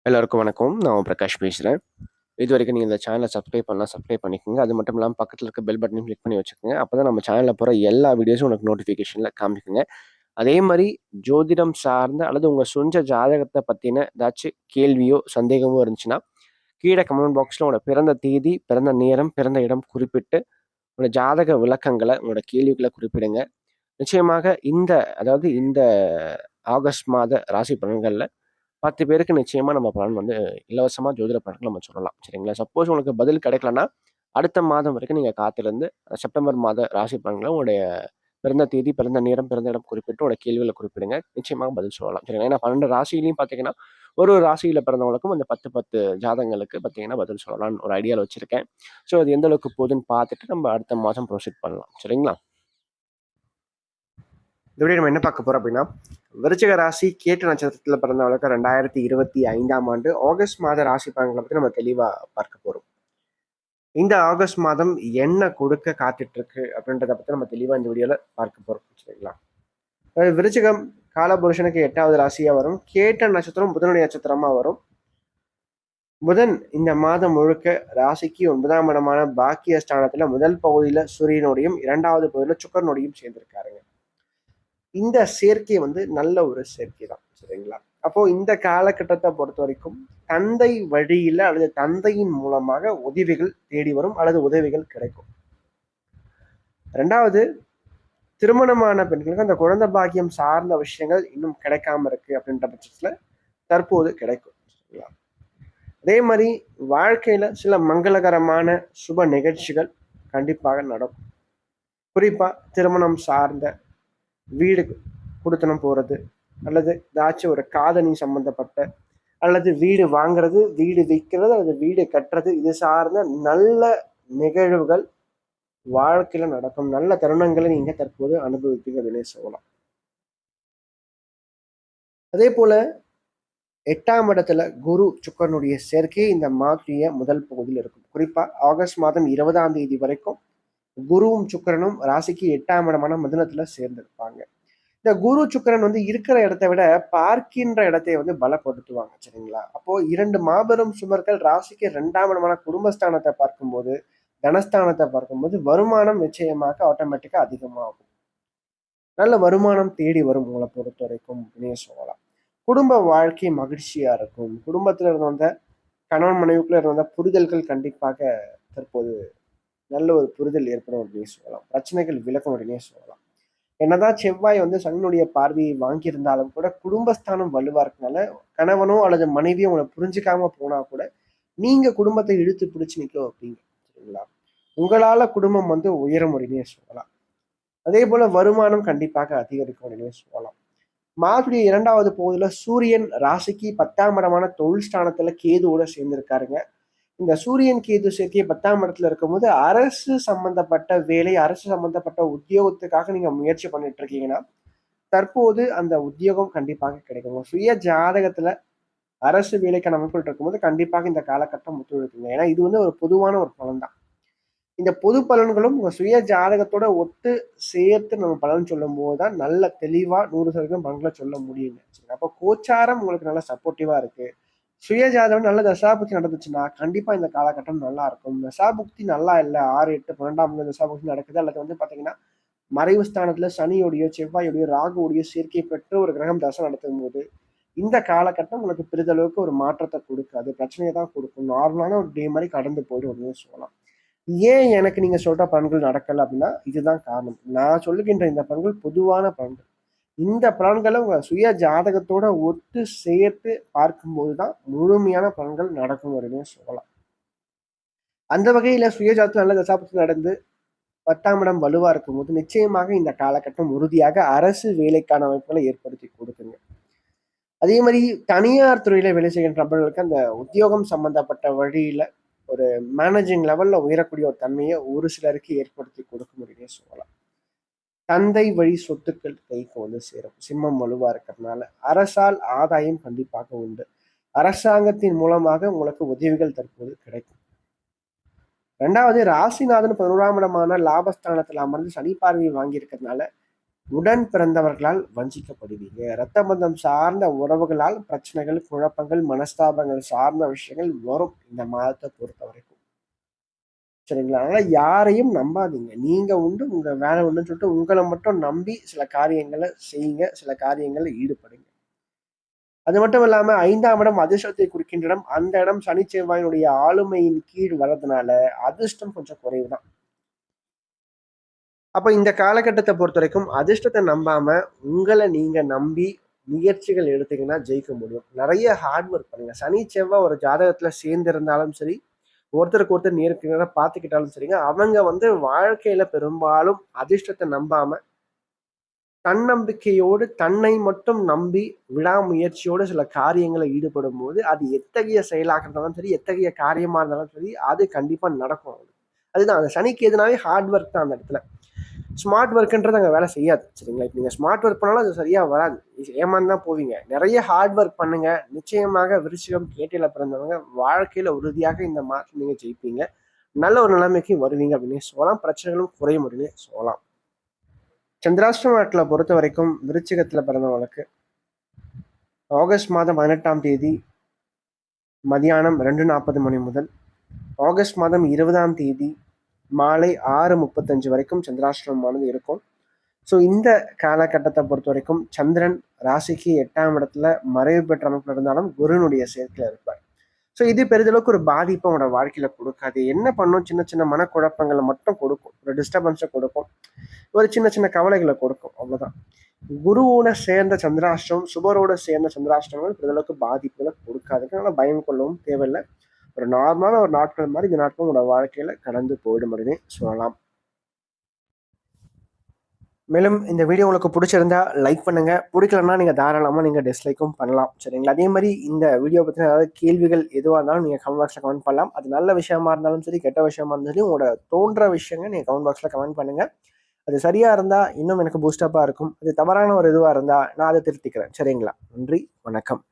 எல்லாருக்கும் வணக்கம். நான் பிரகாஷ் பேசுறேன். இதுவரைக்கும் நீங்க இந்த சேனல சப்ஸ்கிரைப் பண்ணலாம், சப்ஸ்கிரைப் பண்ணிக்கோங்க. அது மட்டும் இல்லாம பக்கத்துல இருக்க பெல் பட்டனையும் கிளிக் பண்ணி வச்சுக்கோங்க. அப்பதான் நம்ம சேனல்ல போற எல்லா வீடியோஸும் உனக்கு நோட்டிஃபிகேஷன்ல காமிக்குங்க. அதே மாரி ஜோதிடம் சார்ந்த அல்லது உங்க சொந்த ஜாதகத்த பத்தின ஏதாச்சும் கேள்வியோ, சந்தேகமோ இருந்துச்சுன்னா, கீழ கமெண்ட் பாக்ஸ்ல உங்களோட பிறந்த தேதி, பிறந்த நேரம், பிறந்த இடம் குறிப்பிட்டு, உங்களோட ஜாதக விளக்கங்கள, உங்களோட கேள்விகள குறிப்பிடுங்க. நிச்சயமாக இந்த ஆகஸ்ட் மாத ராசி பலன்கள்ல 10 பேருக்கு நிச்சயமா நம்ம பலன் இலவசமா ஜோதிட பலன்கள் நம்ம சொல்லலாம். சரிங்களா? சப்போஸ் உங்களுக்கு பதில் கிடைக்கலன்னா, அடுத்த மாதம் வரைக்கும் நீங்க காத்திருந்து செப்டம்பர் மாத ராசி பலன்கள உங்களுடைய பிறந்த தேதி, பிறந்த நேரம், பிறந்த இடம் குறிப்பிட்டு உங்களோட கேள்விகள குறிப்பிடுங்க. நிச்சயமாக பதில் சொல்லலாம். சரிங்களா? ஏன்னா 12 ராசியிலயும் பார்த்தீங்கன்னா, ஒரு ஒரு ராசியில பிறந்தவங்களுக்கும் அந்த 10 ஜாதகங்களுக்கு பார்த்தீங்கன்னா, பதில் சொல்லலாம்னு ஒரு ஐடியால வச்சிருக்கேன். ஸோ அது எந்த அளவுக்கு போகுதுன்னு பார்த்துட்டு நம்ம அடுத்த மாதம் ப்ரொசீட் பண்ணலாம். சரிங்களா? இந்த வீடியோ நம்ம என்ன பார்க்க போறோம் அப்படின்னா, விருச்சிக ராசி கேட்ட நட்சத்திரத்துல பிறந்தவங்களுக்கு 2025ஆம் ஆண்டு ஆகஸ்ட் மாத ராசி பலன்களை பத்தி நம்ம தெளிவா பார்க்க போறோம். இந்த ஆகஸ்ட் மாதம் என்ன கொடுக்க காத்துட்டு இருக்கு அப்படின்றத பத்தி நம்ம தெளிவா இந்த வீடியோல பார்க்க போறோம். சரிங்களா? விருச்சிகம் காலபுருஷனுக்கு 8வது ராசியா வரும். கேட்ட நட்சத்திரம் புதனுடைய நட்சத்திரமா வரும். புதன் இந்த மாதம் முழுக்க ராசிக்கு 9ஆம் இடமான பாக்கிய ஸ்தானத்துல முதல் பகுதியில சூரியனோடையும் 2வது பகுதியில சுக்கரனோடையும் சேர்ந்திருக்காருங்க. இந்த சேர்க்கை நல்ல ஒரு சேர்க்கை தான். சரிங்களா? அப்போ இந்த காலகட்டத்தை பொறுத்த வரைக்கும் தந்தை வழியில அல்லது தந்தையின் மூலமாக உதவிகள் தேடி வரும் அல்லது உதவிகள் கிடைக்கும். 2வது, திருமணமான பெண்களுக்கு அந்த குழந்தை பாக்கியம் சார்ந்த விஷயங்கள் இன்னும் கிடைக்காம இருக்கு அப்படின்ற பட்சத்துல தற்போது கிடைக்கும். சரிங்களா? அதே மாதிரி வாழ்க்கையில சில மங்களகரமான சுப நிகழ்ச்சிகள் கண்டிப்பாக நடக்கும். குறிப்பா திருமணம் சார்ந்த வீடு குடுத்தனம் போறது, அல்லது ஏதாச்சும் ஒரு காதணி சம்பந்தப்பட்ட, அல்லது வீடு வாங்குறது, வீடு விற்கிறது, அல்லது வீடு கட்டுறது, இது சார்ந்த நல்ல நிகழ்வுகள் வாழ்க்கையில நடக்கும். நல்ல தருணங்களை நீங்க தற்போது அனுபவிப்பீங்க அப்படின்னு சொல்லலாம். அதே போல 8ஆம் இடத்துல குரு சுக்கரனுடைய சேர்க்கை இந்த மாதத்துடைய முதல் பகுதியில் இருக்கும். குறிப்பா ஆகஸ்ட் மாதம் 20ஆம் தேதி வரைக்கும் குருவும் சுக்கரனும் ராசிக்கு 8ஆம் இடமான மிதுனத்துல சேர்ந்திருப்பாங்க. இந்த குரு சுக்கரன் இருக்கிற இடத்த விட பார்க்கின்ற இடத்தை பலப்படுத்துவாங்க. சரிங்களா? அப்போ 2 மாபெரும் சுமர்கள் ராசிக்கு 2ஆம் இடமான குடும்பஸ்தானத்தை பார்க்கும்போது, தனஸ்தானத்தை பார்க்கும்போது வருமானம் நிச்சயமாக ஆட்டோமேட்டிக்கா அதிகமாகும். நல்ல வருமானம் தேடி வரும் உங்களை பொறுத்த வரைக்கும் அப்படின்னு சொல்லலாம். குடும்ப வாழ்க்கை மகிழ்ச்சியா இருக்கும். குடும்பத்துல இருந்த கணவன் மனைவிக்குள்ள இருந்த புரிதல்கள் கண்டிப்பாக தற்போது நல்ல ஒரு புரிதல் ஏற்படும் அப்படின்னு சொல்லலாம். பிரச்சனைகள் விலகும் அப்படின்னே சொல்லலாம். என்னதான் செவ்வாய் சனியினுடைய பார்வையை வாங்கியிருந்தாலும் கூட குடும்பஸ்தானம் வலுவா இருக்கனால கணவனோ அல்லது மனைவியோ உங்களை புரிஞ்சுக்காம போனா கூட நீங்க குடும்பத்தை இழுத்து பிடிச்சு நிக்க வைப்பீங்க. சரிங்களா? உங்களால குடும்பம் உயரும் அப்படின்னே சொல்லலாம். அதே போல வருமானம் கண்டிப்பாக அதிகரிக்கும் அப்படின்னே சொல்லலாம். மாதத்துடைய 2வது பகுதியில சூரியன் ராசிக்கு 10ஆம் இடமான தொழில் ஸ்தானத்துல கேதுவோட சேர்ந்திருக்காருங்க. இந்த சூரியன் கேது சேர்க்கை 10ஆம் இடத்துல இருக்கும்போது அரசு சம்பந்தப்பட்ட வேலை, அரசு சம்பந்தப்பட்ட உத்தியோகத்துக்காக நீங்க முயற்சி பண்ணிட்டு இருக்கீங்கன்னா, தற்போது அந்த உத்தியோகம் கண்டிப்பாக கிடைக்கும். சுய ஜாதகத்துல அரசு வேலைக்கான அமைப்புகள் இருக்கும்போது கண்டிப்பாக இந்த காலகட்டம் ஒத்துழைக்குங்க. ஏன்னா இது ஒரு பொதுவான ஒரு பலன் தான். இந்த பொது பலன்களும் உங்க சுய ஜாதகத்தோட ஒத்து சேர்த்து நம்ம பலன் சொல்லும் போதுதான் நல்ல தெளிவா 100% பலன்களை சொல்ல முடியுங்க. சரி, அப்போ கோச்சாரம் உங்களுக்கு நல்ல சப்போர்ட்டிவா இருக்கு. சுய ஜாதகம் நல்ல தசாபுக்தி நடந்துச்சுன்னா கண்டிப்பா இந்த காலகட்டம் நல்லா இருக்கும். தசாபுக்தி நல்லா இல்லை, 6, 8, 12ஆம் தசாபுக்தி நடக்குது, அல்லது பாத்தீங்கன்னா மறைவு ஸ்தானத்துல சனியோடையோ செவ்வாயோடையோ ராகுவோடையோ சேர்க்கை பெற்று ஒரு கிரகம் தசை நடத்தும் போது இந்த காலகட்டம் உங்களுக்கு பெரிதளவுக்கு ஒரு மாற்றத்தை கொடுக்காது, பிரச்சனையை தான் கொடுக்கும். நார்மலான ஒரு டே மாதிரி கடந்து போயிடும் அப்படின்னு சொல்லலாம். ஏன் எனக்கு நீங்க சொல்ற பலன்கள் நடக்கல அப்படின்னா இதுதான் காரணம். நான் சொல்லுகின்ற இந்த பலன்கள் பொதுவான பலன்கள். இந்த பலன்களை உங்க சுய ஜாதகத்தோட ஒத்து சேர்த்து பார்க்கும்போது தான் முழுமையான பலன்கள் நடக்கும் அப்படின்னு சொல்லலாம். அந்த வகையில சுய ஜாதகத்துல நல்ல தசாபுக்தி நடந்து 10ஆம் இடம் வலுவா இருக்கும்போது நிச்சயமாக இந்த காலகட்டம் உறுதியாக அரசு வேலைக்கான அமைப்புகளை ஏற்படுத்தி கொடுக்குங்க. அதே மாதிரி தனியார் துறையில வேலை செய்கின்ற நபர்களுக்கு அந்த உத்தியோகம் சம்பந்தப்பட்ட வழியில ஒரு மேனேஜிங் லெவல்ல உயரக்கூடிய ஒரு தன்மையை ஒரு சிலருக்கு ஏற்படுத்தி கொடுக்க முடியும்னே சொல்லலாம். தந்தை வழி சொத்துக்கள் கைக்கு சேரும். சிம்மம் வலுவா இருக்கிறதுனால அரசால் ஆதாயம் கண்டிப்பாக உண்டு. அரசாங்கத்தின் மூலமாக உங்களுக்கு உதவிகள் தற்போது கிடைக்கும். 2வது, ராசிநாதன் 11ஆம் இடமான லாபஸ்தானத்துல அமர்ந்து சனி பார்வையை வாங்கி இருக்கிறதுனால உடன் பிறந்தவர்களால் வஞ்சிக்கப்படுவீங்க. இரத்த பந்தம் சார்ந்த உறவுகளால் பிரச்சனைகள், குழப்பங்கள், மனஸ்தாபங்கள் சார்ந்த விஷயங்கள் வரும் இந்த மாதத்தை பொறுத்த வரைக்கும். சரிங்களா? அதனால யாரையும் நம்பாதீங்க. நீங்க உண்டு, உங்க வேலை உண்டுன்னு சொல்லிட்டு உங்கள மட்டும் நம்பி சில காரியங்கள செய்யுங்க. சில காரியங்கள்ல ஈடுபடுங்க. அது மட்டும் இல்லாம 5ஆம் இடம் அதிர்ஷ்டத்தை குறிக்கின்ற இடம். அந்த இடம் சனி, செவ்வாயினுடைய ஆளுமையின் கீழ் வர்றதுனால அதிர்ஷ்டம் கொஞ்சம் குறைவு தான். அப்ப இந்த காலகட்டத்தை பொறுத்தவரைக்கும் அதிர்ஷ்டத்தை நம்பாம, உங்கள நீங்க நம்பி முயற்சிகள் எடுத்தீங்கன்னா ஜெயிக்க முடியும். நெறைய ஹார்ட் ஒர்க் பண்ணுங்க. சனி, செவ்வாய் ஒரு ஜாதகத்துல சேர்ந்திருந்தாலும் சரி, ஒருத்தருக்கு ஒருத்தர் நேருக்கு நேரா பார்த்துக்கிட்டாலும் சரிங்க, அவங்க வாழ்க்கையில பெரும்பாலும் அதிர்ஷ்டத்தை நம்பாம, தன்னம்பிக்கையோடு தன்னை மட்டும் நம்பி விடாமுயற்சியோடு சில காரியங்கள ஈடுபடும்போது, அது எத்தகைய செயலாக இருந்தாலும் சரி, எத்தகைய காரியமா இருந்தாலும் சரி, அது கண்டிப்பா நடக்கும். அதுதான் அந்த சனிக்கு எதுனாவே ஹார்ட் ஒர்க் தான் அந்த இடத்துல. ஸ்மார்ட் ஒர்க்ன்றது அங்கே வேலை செய்யாது. சரிங்களா? இப்போ நீங்கள் ஸ்மார்ட் ஒர்க் பண்ணாலும் அது சரியாக வராது. ஏமாந்து தான் போவீங்க. நிறைய ஹார்ட் ஒர்க் பண்ணுங்க. நிச்சயமாக விருச்சிகம் கேட்டையில பிறந்தவங்க வாழ்க்கையில உறுதியாக இந்த மாதம் நீங்கள் ஜெயிப்பீங்க. நல்ல ஒரு நிலைமைக்கு வருவீங்க அப்படின்னு சொல்லலாம். பிரச்சனைகளும் குறையும் அப்படின்னு சொல்லலாம். சந்திராஷ்டம பொறுத்த வரைக்கும் விருச்சிகத்துல பிறந்தவங்களுக்கு ஆகஸ்ட் மாதம் 18ஆம் தேதி மதியானம் 2:40 மணி முதல் ஆகஸ்ட் மாதம் 20ஆம் தேதி மாலை 6:35 வரைக்கும் சந்திராஷ்டிரமமானது இருக்கும். ஸோ இந்த காலகட்டத்தை பொறுத்த வரைக்கும் சந்திரன் ராசிக்கு 8ஆம் இடத்துல மறைவு பெற்ற அமைப்பில் இருந்தாலும் குருனுடைய சேர்க்கையில் இருப்பார். ஸோ இது பெரிதளவுக்கு ஒரு பாதிப்பை உங்களோட வாழ்க்கையில கொடுக்காது. என்ன பண்ணும், சின்ன சின்ன மனக்குழப்பங்களை மட்டும் கொடுக்கும், ஒரு டிஸ்டர்பன்ஸை கொடுக்கும், ஒரு சின்ன சின்ன கவலைகளை கொடுக்கும், அவ்வளவுதான். குருவோட சேர்ந்த சந்திராஷ்டிரம், சுபரோட சேர்ந்த சந்திராஷ்டிரங்கள் பெரிதளவுக்கு பாதிப்புகளை கொடுக்காது. அதனால பயம் கொள்ளவும் தேவையில்லை. ஒரு நார்மலான ஒரு நாட்கள் மாதிரி இந்த நாட்கள் உங்களோட வாழ்க்கையில கடந்து போயிடும் அப்படின்னு சொல்லலாம். மேலும் இந்த வீடியோ உங்களுக்கு பிடிச்சிருந்தா லைக் பண்ணுங்க. பிடிக்கலன்னா நீங்க தாராளமா நீங்க டிஸ்லைக்கும் பண்ணலாம். சரிங்களா? அதே மாதிரி இந்த வீடியோ பத்தின ஏதாவது கேள்விகள் எதுவாக இருந்தாலும் நீங்க கமெண்ட் பாக்ஸ்ல கமெண்ட் பண்ணலாம். அது நல்ல விஷயமா இருந்தாலும் சரி, கெட்ட விஷயமா இருந்தாலும் சரி, உங்களோட தோன்ற விஷயங்கள் நீங்க கமெண்ட் பாக்ஸ்ல கமெண்ட் பண்ணுங்க. அது சரியா இருந்தா இன்னும் எனக்கு பூஸ்டப்பா இருக்கும். அது தவறான ஒரு இதுவா இருந்தா நான் அதை திருத்திக்கிறேன். சரிங்களா? நன்றி, வணக்கம்.